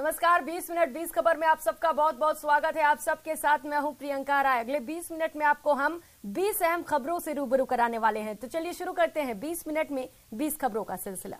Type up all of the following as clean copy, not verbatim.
नमस्कार, 20 मिनट 20 खबर में आप सबका बहुत बहुत स्वागत है। आप सबके साथ मैं हूं प्रियंका राय। अगले 20 मिनट में आपको हम 20 अहम खबरों से रूबरू कराने वाले हैं। तो चलिए शुरू करते हैं 20 मिनट में 20 खबरों का सिलसिला।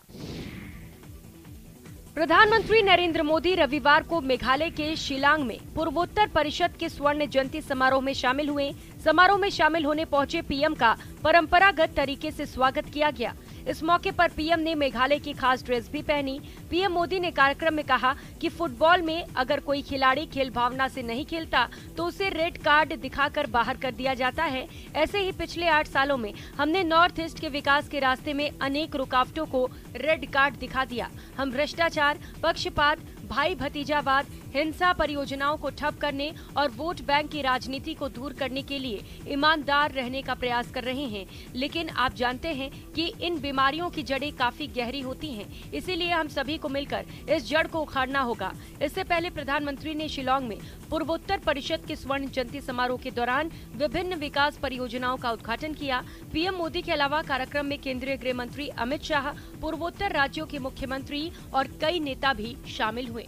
प्रधानमंत्री नरेंद्र मोदी रविवार को मेघालय के शिलांग में पूर्वोत्तर परिषद के स्वर्ण जयंती समारोह में शामिल हुए। समारोह में शामिल होने पहुंचे पीएम का परंपरागत तरीके से स्वागत किया गया। इस मौके पर पीएम ने मेघालय की खास ड्रेस भी पहनी। पीएम मोदी ने कार्यक्रम में कहा कि फुटबॉल में अगर कोई खिलाड़ी खेल भावना से नहीं खेलता तो उसे रेड कार्ड दिखाकर बाहर कर दिया जाता है। ऐसे ही पिछले 8 सालों में हमने नॉर्थ ईस्ट के विकास के रास्ते में अनेक रुकावटों को रेड कार्ड दिखा दिया। हम भ्रष्टाचार, पक्षपात, भाई भतीजावाद, हिंसा, परियोजनाओं को ठप करने और वोट बैंक की राजनीति को दूर करने के लिए ईमानदार रहने का प्रयास कर रहे हैं। लेकिन आप जानते हैं कि इन बीमारियों की जड़ें काफी गहरी होती हैं, इसीलिए हम सभी को मिलकर इस जड़ को उखाड़ना होगा। इससे पहले प्रधानमंत्री ने शिलांग में पूर्वोत्तर परिषद के स्वर्ण जयंती समारोह के दौरान विभिन्न विकास परियोजनाओं का उद्घाटन किया। पीएम मोदी के अलावा कार्यक्रम में केंद्रीय गृह मंत्री अमित शाह, पूर्वोत्तर राज्यों के मुख्यमंत्री और कई नेता भी शामिल हुए।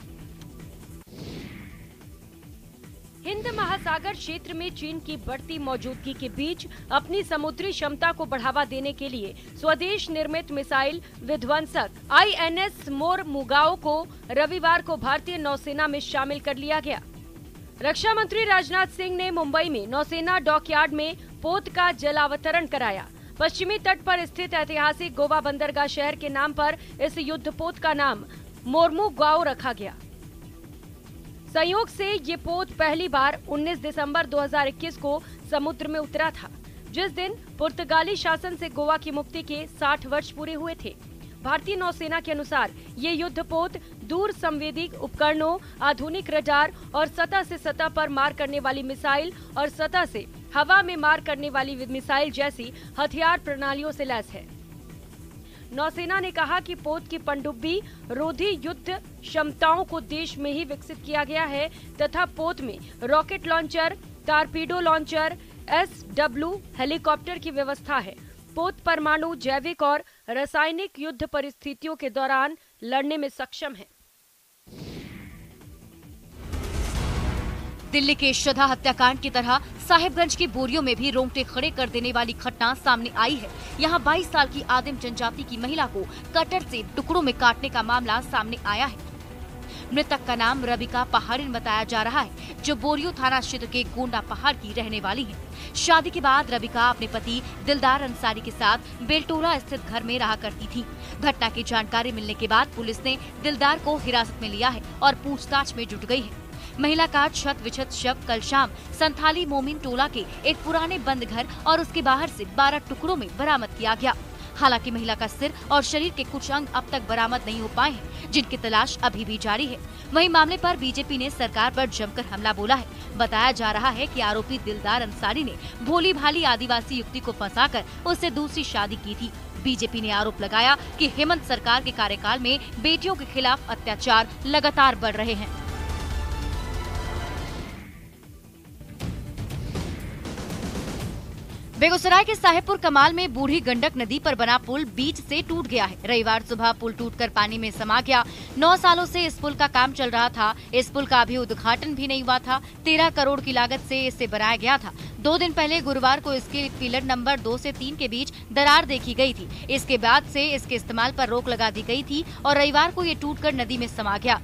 हिंद महासागर क्षेत्र में चीन की बढ़ती मौजूदगी के बीच अपनी समुद्री क्षमता को बढ़ावा देने के लिए स्वदेश निर्मित मिसाइल विध्वंसक INS मोरमुगाओ को रविवार को भारतीय नौसेना में शामिल कर लिया गया। रक्षा मंत्री राजनाथ सिंह ने मुंबई में नौसेना डॉकयार्ड में पोत का जलावतरण कराया। पश्चिमी तट पर स्थित ऐतिहासिक गोवा बंदरगाह शहर के नाम पर इस युद्धपोत का नाम मोरमुगाओ रखा गया। संयोग से ये पोत पहली बार 19 दिसंबर 2021 को समुद्र में उतरा था, जिस दिन पुर्तगाली शासन से गोवा की मुक्ति के 60 वर्ष पूरे हुए थे। भारतीय नौसेना के अनुसार ये युद्धपोत दूर संवेदी उपकरणों, आधुनिक रडार और सतह से सतह पर मार करने वाली मिसाइल और सतह से हवा में मार करने वाली मिसाइल जैसी हथियार प्रणालियों से लैस है। नौसेना ने कहा कि पोत की पनडुब्बी रोधी युद्ध क्षमताओं को देश में ही विकसित किया गया है तथा पोत में rocket launcher, torpedo launcher, SW helicopter की व्यवस्था है। पोत परमाणु, जैविक और रासायनिक युद्ध परिस्थितियों के दौरान लड़ने में सक्षम है। दिल्ली के श्रद्धा हत्याकांड की तरह साहिबगंज की बोरियों में भी रोंगटे खड़े कर देने वाली घटना सामने आई है। यहाँ 22 साल की आदिम जनजाति की महिला को कटर से टुकड़ों में काटने का मामला सामने आया है। मृतक का नाम रबिका पहाड़िन बताया जा रहा है, जो बोरियो थाना क्षेत्र के गोंडा पहाड़ की रहने वाली है। शादी के बाद रबिका अपने पति दिलदार अंसारी के साथ बेलटोला स्थित घर में रहा करती थी। घटना की जानकारी मिलने के बाद पुलिस ने दिलदार को हिरासत में लिया है और पूछताछ में जुट गई है। महिला का क्षत विक्षत शव कल शाम संथाली मोमिन टोला के एक पुराने बंद घर और उसके बाहर से 12 टुकड़ों में बरामद किया गया। हालांकि महिला का सिर और शरीर के कुछ अंग अब तक बरामद नहीं हो पाए हैं, जिनकी तलाश अभी भी जारी है। वहीं मामले पर बीजेपी ने सरकार पर जमकर हमला बोला है। बताया जा रहा है कि आरोपी दिलदार अंसारी ने भोली भाली आदिवासी युवती को फंसाकर उससे दूसरी शादी की थी। बीजेपी ने आरोप लगाया कि हेमंत सरकार के कार्यकाल में बेटियों के खिलाफ अत्याचार लगातार बढ़ रहे हैं। बेगूसराय के साहेबपुर कमाल में बूढ़ी गंडक नदी पर बना पुल बीच से टूट गया है। रविवार सुबह पुल टूटकर पानी में समा गया। 9 सालों से इस पुल का काम चल रहा था। इस पुल का अभी उद्घाटन भी नहीं हुआ था। 13 करोड़ की लागत से इसे बनाया गया था। 2 दिन पहले गुरुवार को इसके पिलर नंबर 2 से 3 के बीच दरार देखी गई थी। इसके बाद से इसके इस्तेमाल पर रोक लगा दी गई थी और रविवार को ये टूटकर नदी में समा गया।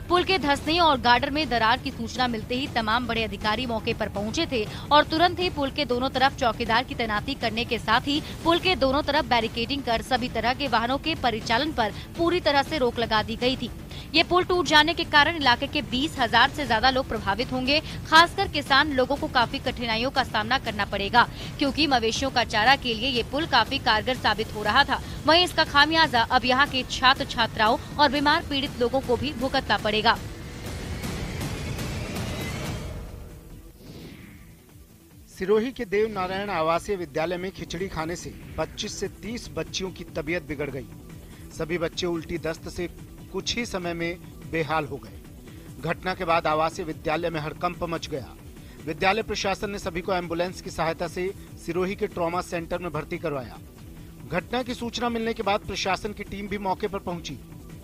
पुल के धंसने और गार्डर में दरार की सूचना मिलते ही तमाम बड़े अधिकारी मौके पर पहुंचे थे और तुरंत ही पुल के दोनों तरफ चौकीदार की तैनाती करने के साथ ही पुल के दोनों तरफ बैरिकेडिंग कर सभी तरह के वाहनों के परिचालन पर पूरी तरह से रोक लगा दी गई थी। ये पुल टूट जाने के कारण इलाके के 20,000 से ज्यादा लोग प्रभावित होंगे। खासकर किसान लोगों को काफी कठिनाइयों का सामना करना पड़ेगा, क्योंकि मवेशियों का चारा के लिए ये पुल काफी कारगर साबित हो रहा था। वहीं इसका खामियाजा अब यहाँ के छात्र छात्राओं और बीमार पीड़ित लोगों को भी भुगतना पड़ेगा। सिरोही के देव नारायण आवासीय विद्यालय में खिचड़ी खाने से 25 से 30 बच्चियों की तबीयत बिगड़ गई। सभी बच्चे उल्टी दस्त से कुछ ही समय में बेहाल हो गए। घटना के बाद आवासीय विद्यालय में हड़कंप मच गया। विद्यालय प्रशासन ने सभी को एम्बुलेंस की सहायता से सिरोही के ट्रॉमा सेंटर में भर्ती करवाया। घटना की सूचना मिलने के बाद प्रशासन की टीम भी मौके पर पहुंची।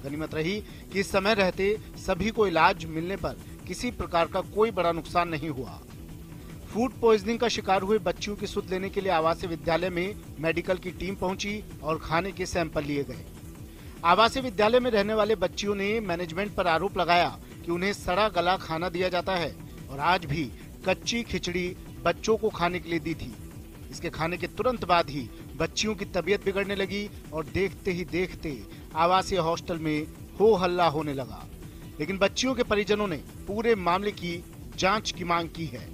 गनीमत रही कि इस समय रहते सभी को इलाज मिलने पर किसी प्रकार का कोई बड़ा नुकसान नहीं हुआ। फूड पॉइजनिंग का शिकार हुए बच्चियों की सुध लेने के लिए आवासीय विद्यालय में मेडिकल की टीम पहुंची और खाने के सैंपल लिए गए। आवासीय विद्यालय में रहने वाले बच्चियों ने मैनेजमेंट पर आरोप लगाया कि उन्हें सड़ा गला खाना दिया जाता है और आज भी कच्ची खिचड़ी बच्चों को खाने के लिए दी थी। इसके खाने के तुरंत बाद ही बच्चियों की तबीयत बिगड़ने लगी और देखते ही देखते आवासीय हॉस्टल में हो हल्ला होने लगा। लेकिन बच्चियों के परिजनों ने पूरे मामले की जांच की मांग की है।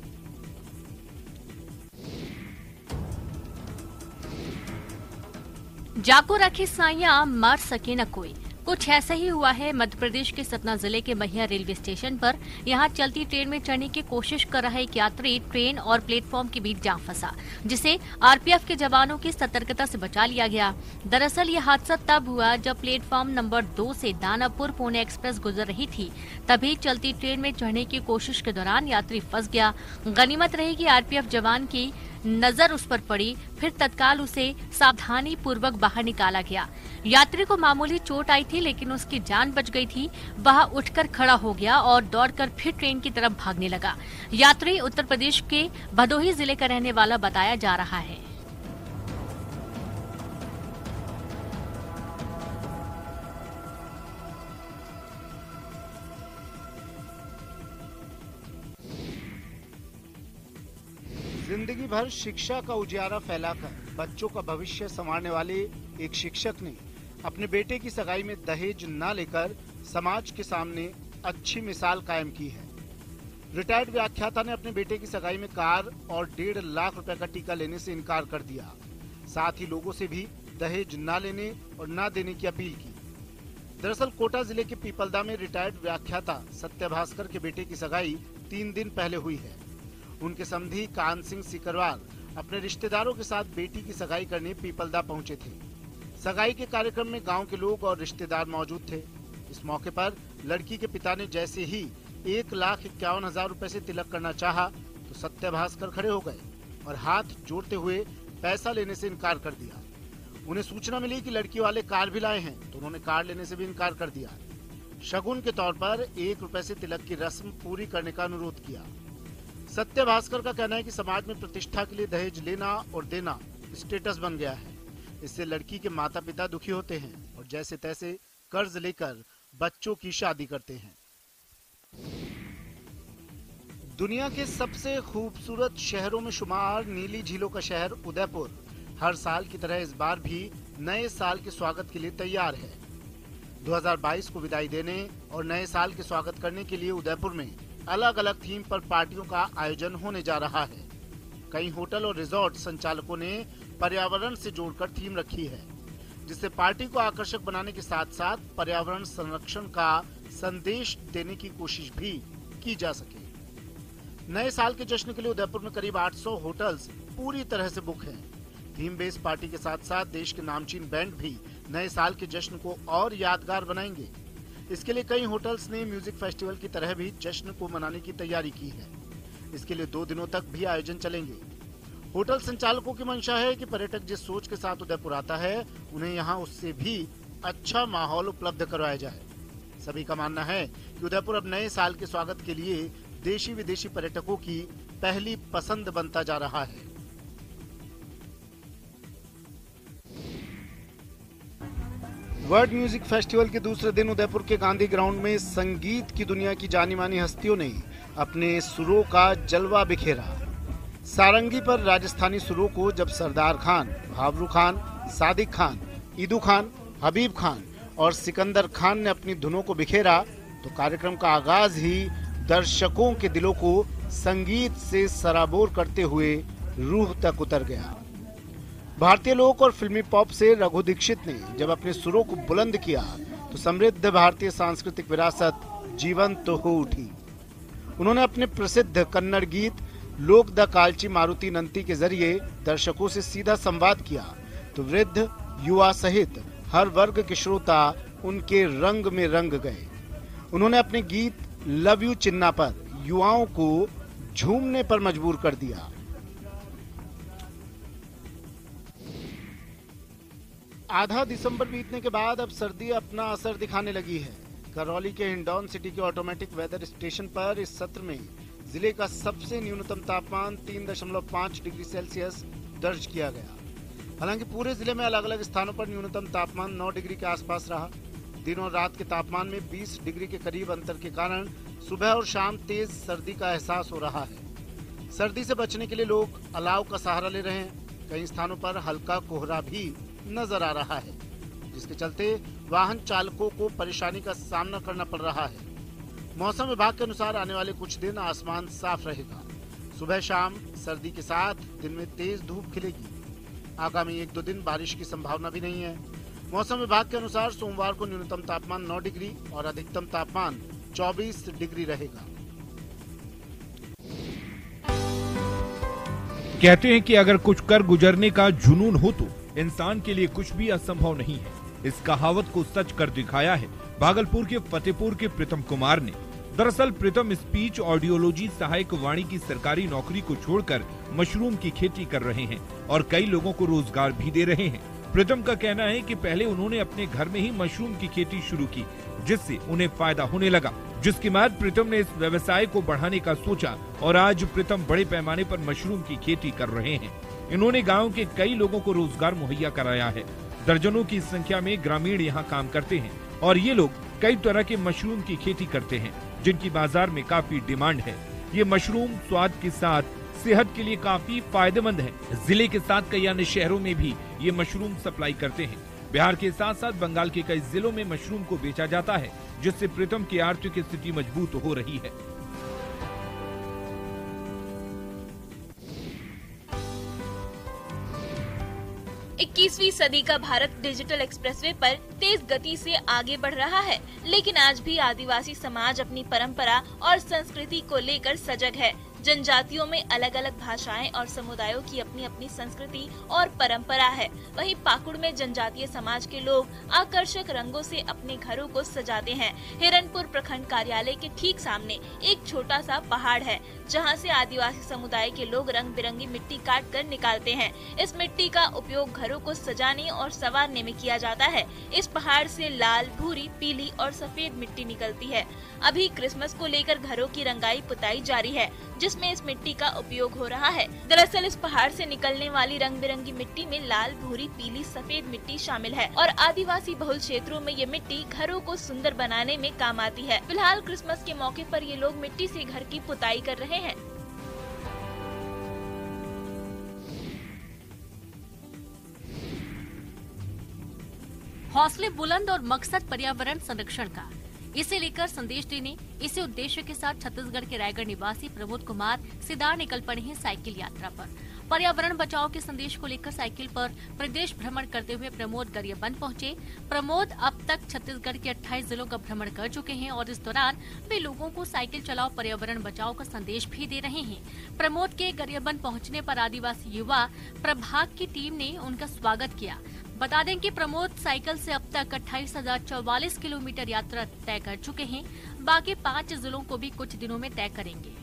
जाको रखे साइयां मार सके न कोई, कुछ ऐसा ही हुआ है मध्य प्रदेश के सतना जिले के महिया रेलवे स्टेशन पर। यहां चलती ट्रेन में चढ़ने की कोशिश कर रहा एक यात्री ट्रेन और प्लेटफॉर्म के बीच जा फंसा, जिसे आरपीएफ के जवानों की सतर्कता से बचा लिया गया। दरअसल ये हादसा तब हुआ जब प्लेटफॉर्म नंबर 2 से दानापुर पुणे एक्सप्रेस गुजर रही थी। तभी चलती ट्रेन में चढ़ने की कोशिश के दौरान यात्री फंस गया। गनीमत रही कि आरपीएफ जवान की नजर उस पर पड़ी, फिर तत्काल उसे सावधानी पूर्वक बाहर निकाला गया। यात्री को मामूली चोट आई थी, लेकिन उसकी जान बच गई थी। वह उठकर खड़ा हो गया और दौड़कर फिर ट्रेन की तरफ भागने लगा। यात्री उत्तर प्रदेश के भदोही जिले का रहने वाला बताया जा रहा है। जिंदगी भर शिक्षा का उजियारा फैलाकर बच्चों का भविष्य संवारने वाले एक शिक्षक ने अपने बेटे की सगाई में दहेज न लेकर समाज के सामने अच्छी मिसाल कायम की है। रिटायर्ड व्याख्याता ने अपने बेटे की सगाई में कार और 1.5 लाख रुपए का टीका लेने से इनकार कर दिया। साथ ही लोगों से भी दहेज न लेने और न देने की अपील की। दरअसल कोटा जिले के पीपलदा में रिटायर्ड व्याख्याता सत्यभास्कर के बेटे की सगाई 3 दिन पहले हुई है। उनके समधी कान सिंह सिकरवाल अपने रिश्तेदारों के साथ बेटी की सगाई करने पीपलदा पहुंचे थे। सगाई के कार्यक्रम में गांव के लोग और रिश्तेदार मौजूद थे। इस मौके पर लड़की के पिता ने जैसे ही 1,51,000 रुपए से तिलक करना चाहा तो सत्यभास्कर खड़े हो गए और हाथ जोड़ते हुए पैसा लेने से इनकार कर दिया। उन्हें सूचना मिली कि लड़की वाले कार भी लाए हैं तो उन्होंने कार लेने से भी इनकार कर दिया। शगुन के तौर पर 1 रुपए से तिलक की रस्म पूरी करने का अनुरोध किया। सत्यभास्कर का कहना है कि समाज में प्रतिष्ठा के लिए दहेज लेना और देना स्टेटस बन गया है। इससे लड़की के माता पिता दुखी होते हैं और जैसे तैसे कर्ज लेकर बच्चों की शादी करते हैं। दुनिया के सबसे खूबसूरत शहरों में शुमार नीली झीलों का शहर उदयपुर हर साल की तरह इस बार भी नए साल के स्वागत के लिए तैयार है। 2022 को विदाई देने और नए साल के स्वागत करने के लिए उदयपुर में अलग अलग थीम पर पार्टियों का आयोजन होने जा रहा है। कई होटल और रिजॉर्ट संचालकों ने पर्यावरण से जोड़कर थीम रखी है, जिससे पार्टी को आकर्षक बनाने के साथ साथ पर्यावरण संरक्षण का संदेश देने की कोशिश भी की जा सके। नए साल के जश्न के लिए उदयपुर में करीब 800 होटल्स पूरी तरह से बुक हैं। थीम बेस्ड पार्टी के साथ साथ देश के नामचीन बैंड भी नए साल के जश्न को और यादगार बनाएंगे। इसके लिए कई होटल्स ने म्यूजिक फेस्टिवल की तरह भी जश्न को मनाने की तैयारी की है। इसके लिए 2 दिनों तक भी आयोजन चलेंगे। होटल संचालकों की मंशा है कि पर्यटक जिस सोच के साथ उदयपुर आता है उन्हें यहाँ उससे भी अच्छा माहौल उपलब्ध करवाया जाए। सभी का मानना है कि उदयपुर अब नए साल के स्वागत के लिए देशी विदेशी पर्यटकों की पहली पसंद बनता जा रहा है। वर्ल्ड म्यूजिक फेस्टिवल के दूसरे दिन उदयपुर के गांधी ग्राउंड में संगीत की दुनिया की जानी मानी हस्तियों ने अपने सुरों का जलवा बिखेरा। सारंगी पर राजस्थानी सुरों को जब सरदार खान, भावरू खान, सादिक खान, ईदू खान, हबीब खान और सिकंदर खान ने अपनी धुनों को बिखेरा तो कार्यक्रम का आगाज ही दर्शकों के दिलों को संगीत से सराबोर करते हुए रूह तक उतर गया। भारतीय लोक और फिल्मी पॉप से रघु दीक्षित ने जब अपने सुरों को बुलंद किया तो समृद्ध भारतीय सांस्कृतिक विरासत जीवंत तो हो उठी। उन्होंने अपने प्रसिद्ध कन्नड़ गीत लोक द कालची मारुति नंती के जरिए दर्शकों से सीधा संवाद किया तो वृद्ध, युवा सहित हर वर्ग के श्रोता उनके रंग में रंग गए। उन्होंने अपने गीत लव यू चिन्ना पर युवाओं को झूमने पर मजबूर कर दिया। आधा दिसंबर बीतने के बाद अब सर्दी अपना असर दिखाने लगी है। करौली के हिंडौन सिटी के ऑटोमेटिक वेदर स्टेशन पर इस सत्र में जिले का सबसे न्यूनतम तापमान 3.5 डिग्री सेल्सियस दर्ज किया गया। हालांकि पूरे जिले में अलग अलग स्थानों पर न्यूनतम तापमान 9 डिग्री के आसपास रहा। दिन और रात के तापमान में 20 डिग्री के करीब अंतर के कारण सुबह और शाम तेज सर्दी का एहसास हो रहा है। सर्दी से बचने के लिए लोग अलाव का सहारा ले रहे हैं। कई स्थानों पर हल्का कोहरा भी नजर आ रहा है, जिसके चलते वाहन चालकों को परेशानी का सामना करना पड़ रहा है। मौसम विभाग के अनुसार आने वाले कुछ दिन आसमान साफ रहेगा। सुबह शाम सर्दी के साथ दिन में तेज धूप खिलेगी। आगामी 1-2 दिन बारिश की संभावना भी नहीं है। मौसम विभाग के अनुसार सोमवार को न्यूनतम तापमान 9 डिग्री और अधिकतम तापमान 24 डिग्री रहेगा। कहते हैं कि अगर कुछ कर गुजरने का जुनून हो तो इंसान के लिए कुछ भी असंभव नहीं है। इस कहावत को सच कर दिखाया है भागलपुर के फतेहपुर के प्रीतम कुमार ने। दरअसल प्रीतम स्पीच ऑडियोलॉजी सहायक वाणी की सरकारी नौकरी को छोड़कर मशरूम की खेती कर रहे हैं और कई लोगों को रोजगार भी दे रहे हैं। प्रीतम का कहना है कि पहले उन्होंने अपने घर में ही मशरूम की खेती शुरू की, जिससे उन्हें फायदा होने लगा, जिसके बाद प्रीतम ने इस व्यवसाय को बढ़ाने का सोचा और आज प्रीतम बड़े पैमाने पर मशरूम की खेती कर रहे हैं। इन्होंने गांव के कई लोगों को रोजगार मुहैया कराया है। दर्जनों की संख्या में ग्रामीण यहाँ काम करते हैं और ये लोग कई तरह के मशरूम की खेती करते हैं, जिनकी बाजार में काफी डिमांड है। ये मशरूम स्वाद के साथ सेहत के लिए काफी फायदेमंद है। जिले के साथ कई अन्य शहरों में भी ये मशरूम सप्लाई करते हैं। बिहार के साथ साथ बंगाल के कई जिलों में मशरूम को बेचा जाता है, जिससे प्रीतम की आर्थिक स्थिति मजबूत हो रही है। इक्कीसवीं सदी का भारत डिजिटल एक्सप्रेसवे पर तेज गति से आगे बढ़ रहा है, लेकिन आज भी आदिवासी समाज अपनी परंपरा और संस्कृति को लेकर सजग है। जनजातियों में अलग अलग भाषाएं और समुदायों की अपनी अपनी संस्कृति और परंपरा है। वहीं पाकुड़ में जनजातीय समाज के लोग आकर्षक रंगों से अपने घरों को सजाते हैं। हिरनपुर प्रखंड कार्यालय के ठीक सामने एक छोटा सा पहाड़ है, जहां से आदिवासी समुदाय के लोग रंग बिरंगी मिट्टी काट कर निकालते हैं। इस मिट्टी का उपयोग घरों को सजाने और संवारने में किया जाता है। इस पहाड़ से लाल, भूरी, पीली और सफेद मिट्टी निकलती है। अभी क्रिसमस को लेकर घरों की रंगाई पुताई जारी है, जिसमें इस मिट्टी का उपयोग हो रहा है। दरअसल इस पहाड़ से निकलने वाली रंग बिरंगी मिट्टी में लाल, भूरी, पीली, सफेद मिट्टी शामिल है और आदिवासी बहुल क्षेत्रों में ये मिट्टी घरों को सुंदर बनाने में काम आती है। फिलहाल क्रिसमस के मौके पर ये लोग मिट्टी से घर की पुताई कर रहे हैं। हौसले बुलंद और मकसद पर्यावरण संरक्षण का, इसे लेकर संदेश देने इसी उद्देश्य के साथ छत्तीसगढ़ के रायगढ़ निवासी प्रमोद कुमार सिदार निकल पड़े हैं साइकिल यात्रा पर। पर्यावरण बचाओ के संदेश को लेकर साइकिल पर प्रदेश भ्रमण करते हुए प्रमोद गरियाबंद पहुंचे। प्रमोद अब तक छत्तीसगढ़ के 28 जिलों का भ्रमण कर चुके हैं और इस दौरान वे लोगों को साइकिल चलाओ पर्यावरण बचाओ का संदेश भी दे रहे हैं। प्रमोद के गरियाबंद पहुंचने पर आदिवासी युवा प्रभाग की टीम ने उनका स्वागत किया। बता दें कि प्रमोद साइकिल से अब तक 28,044 किलोमीटर यात्रा तय कर चुके हैं। बाकी 5 जिलों को भी कुछ दिनों में तय करेंगे।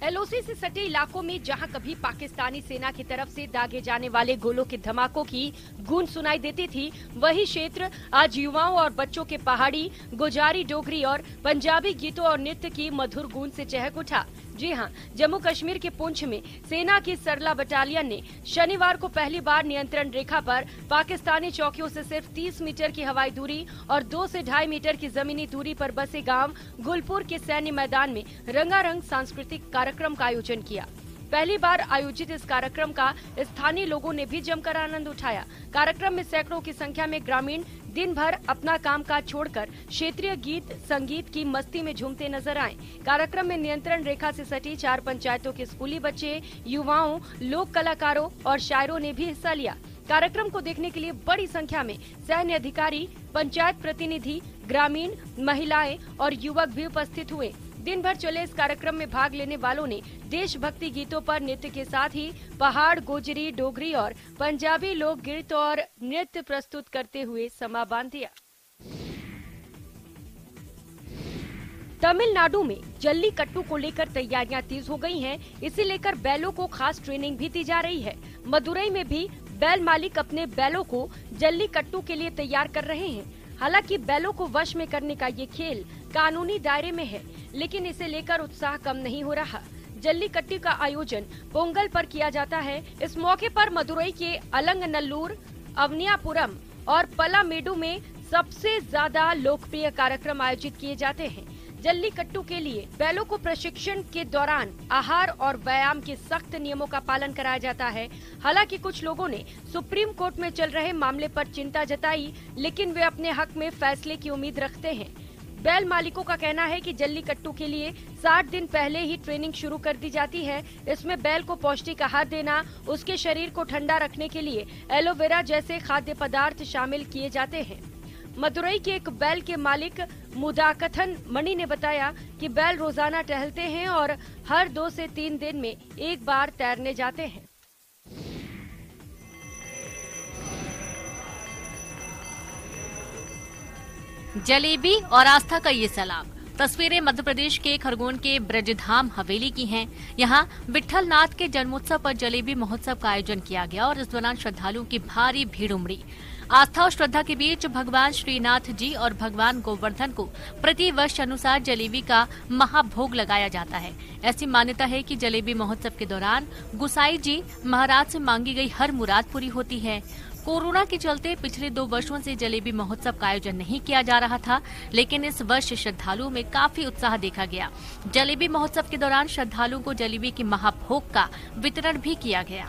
एलओसी से सटे इलाकों में जहां कभी पाकिस्तानी सेना की तरफ से दागे जाने वाले गोलों के धमाकों की गूंज सुनाई देती थी, वही क्षेत्र आज युवाओं और बच्चों के पहाड़ी, गुजारी, डोगरी और पंजाबी गीतों और नृत्य की मधुर गूंज से चहक उठा। जी हां, जम्मू कश्मीर के पुंछ में सेना की सरला बटालियन ने शनिवार को पहली बार नियंत्रण रेखा पर पाकिस्तानी चौकियों से सिर्फ 30 मीटर की हवाई दूरी और 2 से 2.5 मीटर की जमीनी दूरी पर बसे गांव गुलपुर के सैन्य मैदान में रंगारंग सांस्कृतिक कार्यक्रम का आयोजन किया। पहली बार आयोजित इस कार्यक्रम का स्थानीय लोगों ने भी जमकर आनंद उठाया। कार्यक्रम में सैकड़ों की संख्या में ग्रामीण दिन भर अपना कामकाज छोड़कर क्षेत्रीय गीत संगीत की मस्ती में झूमते नजर आए। कार्यक्रम में नियंत्रण रेखा से सटी 4 पंचायतों के स्कूली बच्चे, युवाओं, लोक कलाकारों और शायरों ने भी हिस्सा लिया। कार्यक्रम को देखने के लिए बड़ी संख्या में सैन्य अधिकारी, पंचायत प्रतिनिधि, ग्रामीण, महिलाएं और युवक भी उपस्थित हुए। दिन भर चले इस कार्यक्रम में भाग लेने वालों ने देशभक्ति गीतों पर नृत्य के साथ ही पहाड़, गोजरी, डोगरी और पंजाबी लोकगीत और नृत्य प्रस्तुत करते हुए समा बांध दिया। तमिलनाडु में जल्लीकट्टू को लेकर तैयारियां तेज हो गई हैं। इसे लेकर बैलों को खास ट्रेनिंग भी दी जा रही है। मदुरई में भी बैल मालिक अपने बैलों को जल्लीकट्टू के लिए तैयार कर रहे हैं। हालांकि बैलों को वश में करने का ये खेल कानूनी दायरे में है, लेकिन इसे लेकर उत्साह कम नहीं हो रहा। जल्लीकट्टू का आयोजन पोंगल पर किया जाता है। इस मौके पर मदुरई के अलंगनल्लूर, अवनियापुरम और पलामेडु में सबसे ज्यादा लोकप्रिय कार्यक्रम आयोजित किए जाते हैं। जल्लीकट्टू के लिए बैलों को प्रशिक्षण के दौरान आहार और व्यायाम के सख्त नियमों का पालन कराया जाता है। हालांकि कुछ लोगों ने सुप्रीम कोर्ट में चल रहे मामले पर चिंता जताई, लेकिन वे अपने हक में फैसले की उम्मीद रखते हैं। बैल मालिकों का कहना है कि जल्लीकट्टू के लिए 60 दिन पहले ही ट्रेनिंग शुरू कर दी जाती है। इसमें बैल को पौष्टिक आहार देना, उसके शरीर को ठंडा रखने के लिए एलोवेरा जैसे खाद्य पदार्थ शामिल किए जाते हैं। मदुरई के एक बैल के मालिक मुदाकथन मणि ने बताया कि बैल रोजाना टहलते हैं और हर 2 से 3 दिन में एक बार तैरने जाते हैं। जलेबी और आस्था का ये सलाम। तस्वीरें मध्य प्रदेश के खरगोन के ब्रजधाम हवेली की हैं। यहाँ विट्ठल नाथ के जन्मोत्सव पर जलेबी महोत्सव का आयोजन किया गया और इस दौरान श्रद्धालुओं की भारी भीड़ उमड़ी। आस्था और श्रद्धा के बीच भगवान श्रीनाथ जी और भगवान गोवर्धन को प्रति वर्ष अनुसार जलेबी का महाभोग लगाया जाता है। ऐसी मान्यता है कि जलेबी महोत्सव के दौरान गुसाई जी महाराज से मांगी गई हर मुराद पूरी होती है। कोरोना के चलते पिछले 2 वर्षों से जलेबी महोत्सव का आयोजन नहीं किया जा रहा था, लेकिन इस वर्ष श्रद्धालुओं में काफी उत्साह देखा गया। जलेबी महोत्सव के दौरान श्रद्धालुओं को जलेबी के महाभोग का वितरण भी किया गया।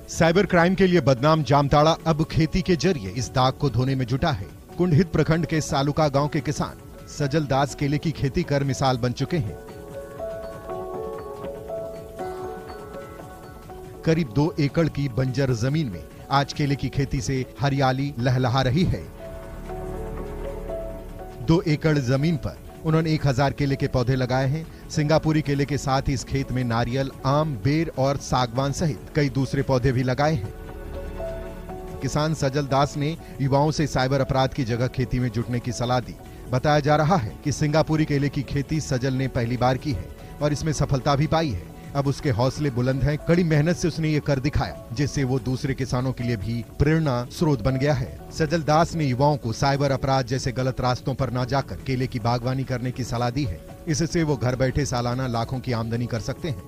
साइबर क्राइम के लिए बदनाम जामताड़ा अब खेती के जरिए इस दाग को धोने में जुटा है। कुंडहित प्रखंड के सालुका गांव के किसान सजल दास केले की खेती कर मिसाल बन चुके हैं। करीब 2 एकड़ की बंजर जमीन में आज केले की खेती से हरियाली लहलहा रही है। 2 एकड़ जमीन पर उन्होंने 1000 केले के पौधे लगाए हैं। सिंगापुरी केले के साथ ही इस खेत में नारियल, आम, बेर और सागवान सहित कई दूसरे पौधे भी लगाए हैं। किसान सजल दास ने युवाओं से साइबर अपराध की जगह खेती में जुटने की सलाह दी। बताया जा रहा है कि सिंगापुरी केले की खेती सजल ने पहली बार की है और इसमें सफलता भी पाई है। अब उसके हौसले बुलंद हैं। कड़ी मेहनत से उसने ये कर दिखाया, जिससे वो दूसरे किसानों के लिए भी प्रेरणा स्रोत बन गया है। सजल दास ने युवाओं को साइबर अपराध जैसे गलत रास्तों पर न जाकर केले की बागवानी करने की सलाह दी है। इससे वो घर बैठे सालाना लाखों की आमदनी कर सकते हैं।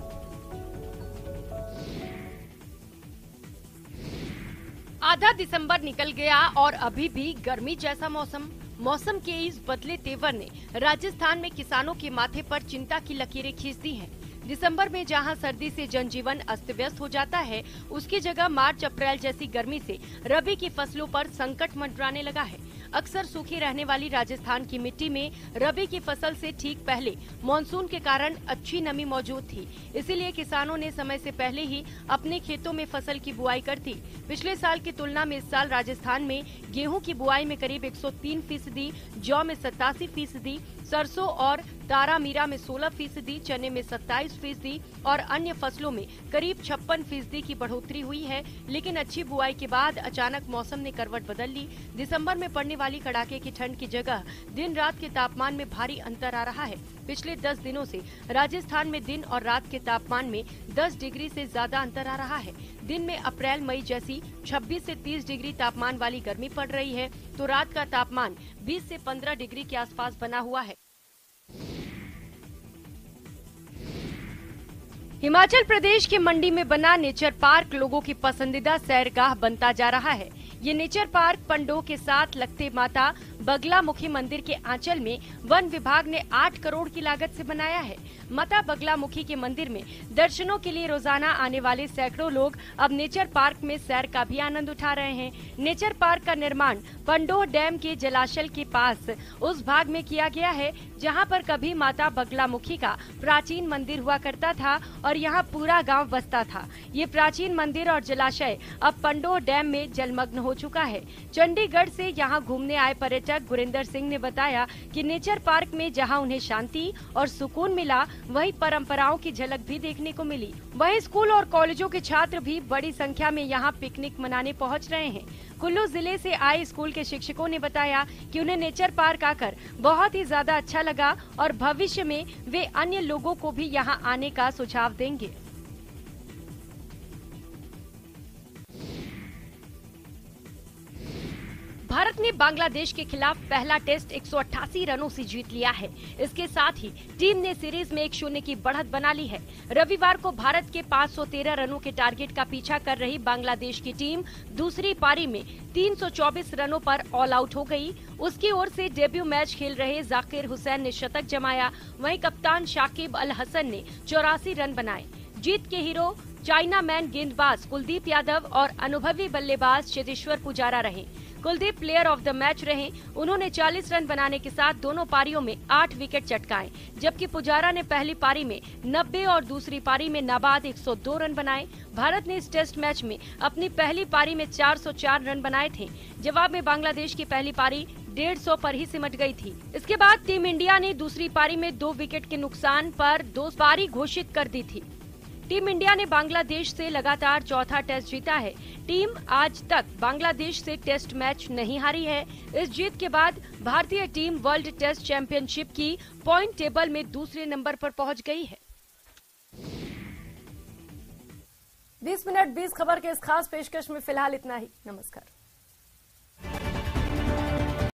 आधा दिसंबर निकल गया और अभी भी गर्मी जैसा मौसम के इस बदले तेवर ने राजस्थान में किसानों के माथे पर चिंता की लकीरें खींच दी हैं। दिसंबर में जहां सर्दी से जनजीवन अस्त व्यस्त हो जाता है, उसकी जगह मार्च अप्रैल जैसी गर्मी से रबी की फसलों पर संकट मंडराने लगा है। अक्सर सूखी रहने वाली राजस्थान की मिट्टी में रबी की फसल से ठीक पहले मानसून के कारण अच्छी नमी मौजूद थी। इसीलिए किसानों ने समय से पहले ही अपने खेतों में फसल की बुआई कर दी। पिछले साल की तुलना में इस साल राजस्थान में गेहूं की बुआई में करीब 103%, जौ में 87%, सरसों और तारामीरा में 16%, चने में 27% और अन्य फसलों में करीब 56% की बढ़ोतरी हुई है। लेकिन अच्छी बुआई के बाद अचानक मौसम ने करवट बदल ली। दिसंबर में पड़ने वाली कड़ाके की ठंड की जगह दिन रात के तापमान में भारी अंतर आ रहा है। पिछले 10 दिनों से राजस्थान में दिन और रात के तापमान में 10 डिग्री से ज्यादा अंतर आ रहा है। दिन में अप्रैल मई जैसी 26 से 30 डिग्री तापमान वाली गर्मी पड़ रही है, तो रात का तापमान 20 से 15 डिग्री के आसपास बना हुआ है। हिमाचल प्रदेश के मंडी में बना नेचर पार्क लोगों की पसंदीदा सैरगाह बनता जा रहा है। ये नेचर पार्क पंडोह के साथ लगते माता बगलामुखी मंदिर के आंचल में वन विभाग ने 8 करोड़ की लागत से बनाया है। माता बगलामुखी के मंदिर में दर्शनों के लिए रोजाना आने वाले सैकड़ों लोग अब नेचर पार्क में सैर का भी आनंद उठा रहे हैं। नेचर पार्क का निर्माण पंडोह डैम के जलाशय के पास उस भाग में किया गया है जहां पर कभी माता बगलामुखी का प्राचीन मंदिर हुआ करता था और यहां पूरा गांव बसता था। ये प्राचीन मंदिर और जलाशय अब पंडोह डैम में जलमग्न हो चुका है। चंडीगढ़ से यहां घूमने आए पर्यटक गुरिंदर सिंह ने बताया कि नेचर पार्क में जहां उन्हें शांति और सुकून मिला, वहीं परंपराओं की झलक भी देखने को मिली। वहीं स्कूल और कॉलेजों के छात्र भी बड़ी संख्या में यहां पिकनिक मनाने पहुंच रहे हैं। कुल्लू जिले से आए स्कूल के शिक्षकों ने बताया कि उन्हें नेचर पार्क आकर बहुत ही ज्यादा अच्छा लगा और भविष्य में वे अन्य लोगों को भी यहां आने का सुझाव देंगे। भारत ने बांग्लादेश के खिलाफ पहला टेस्ट 188 रनों से जीत लिया है। इसके साथ ही टीम ने सीरीज में 1-0 की बढ़त बना ली है। रविवार को भारत के 513 रनों के टारगेट का पीछा कर रही बांग्लादेश की टीम दूसरी पारी में 324 रनों पर ऑल आउट हो गई। उसकी ओर से डेब्यू मैच खेल रहे जाकिर हुसैन ने शतक जमाया। वहीं कप्तान शाकिब अल हसन ने 84 रन बनाए। जीत के हीरो चाइना मैन गेंदबाज कुलदीप यादव और अनुभवी बल्लेबाज चेतेश्वर पुजारा रहे। Kuldeep player of the match रहे। उन्होंने 40 रन बनाने के साथ दोनों पारियों में 8 विकेट चटकाए, जबकि पुजारा ने पहली पारी में 90 और दूसरी पारी में नाबाद 102 रन बनाए। भारत ने इस टेस्ट मैच में अपनी पहली पारी में 404 रन बनाए थे। जवाब में बांग्लादेश की पहली पारी 150 पर ही सिमट गई थी। इसके बाद टीम इंडिया ने दूसरी पारी में 2 विकेट के नुकसान पर 2 पारी घोषित कर दी थी। टीम इंडिया ने बांग्लादेश से लगातार चौथा टेस्ट जीता है। टीम आज तक बांग्लादेश से टेस्ट मैच नहीं हारी है। इस जीत के बाद भारतीय टीम वर्ल्ड टेस्ट चैंपियनशिप की पॉइंट टेबल में दूसरे नंबर पर पहुंच गई है। 20 मिनट 20 खबर के इस खास पेशकश में फिलहाल इतना ही। नमस्कार।